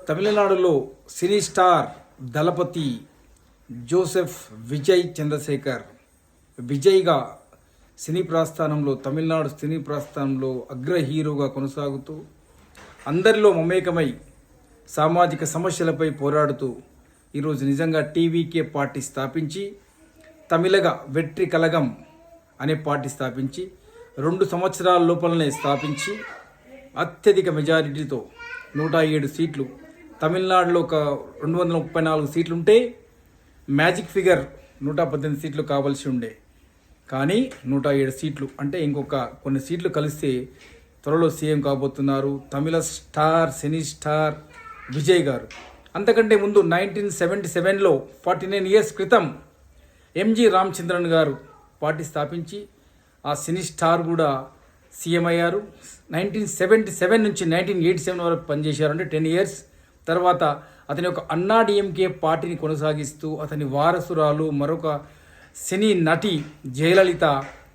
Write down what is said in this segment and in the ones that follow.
తమిళనాడులో cine star దళపతి Joseph Vijay Chandrasekhar విజయ్గా సినీ ప్రస్థానంలో తమిళనాడు సినీ ప్రస్థానంలో అగ్ర హీరోగా కొనసాగుతూ అందరిలో మమేకమై సామాజిక సమస్యలపై పోరాడుతూ ఈరోజు నిజంగా టీవీకే పార్టీ స్థాపించి తమిళగ వెట్రి కలగం అనే పార్టీ స్థాపించి 2 సంవత్సరాల లోపలనే స్థాపించి అత్యధిక మెజారిటీతో 107 సీట్లు, తమిళనాడులో ఒక 234 సీట్లు ఉంటే మ్యాజిక్ ఫిగర్ 118 సీట్లు కావాల్సి ఉండే, కానీ 107 సీట్లు అంటే ఇంకొక కొన్ని సీట్లు కలిస్తే త్వరలో సీఎం కాబోతున్నారు తమిళ స్టార్ సినీ స్టార్ విజయ్ గారు. అంతకంటే ముందు 1977లో 49 ఇయర్స్ క్రితం ఎంజి రామచంద్రన్ గారు పార్టీ స్థాపించి ఆ సినీ స్టార్ కూడా సీఎం అయ్యారు. 1977 నుంచి 1987 వరకు పనిచేశారు, అంటే 10 ఇయర్స్. తర్వాత అతని యొక్క అన్నాడీఎంకే పార్టీని కొనసాగిస్తూ అతని వారసురాలు మరొక సినీ నటి జయలలిత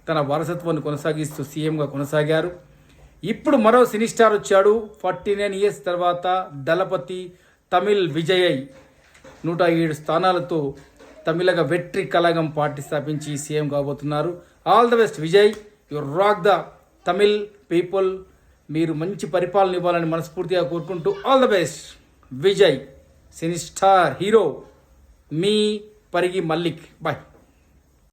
తన వారసత్వాన్ని కొనసాగిస్తూ సీఎంగా కొనసాగారు. ఇప్పుడు మరో సినీ స్టార్ వచ్చాడు 49 ఇయర్స్ తర్వాత, దళపతి తమిళ్ విజయ్ 107 స్థానాలతో తమిళగ వెట్రి కలగం పార్టీ స్థాపించి సీఎం కాబోతున్నారు. All the best Vijay, you rock the Tamil people. మీరు మంచి పరిపాలన ఇవ్వాలని మనస్ఫూర్తిగా కోరుకుంటూ all the best Vijay, cine star hero, మీ పరిగి మల్లిక్. బాయ్.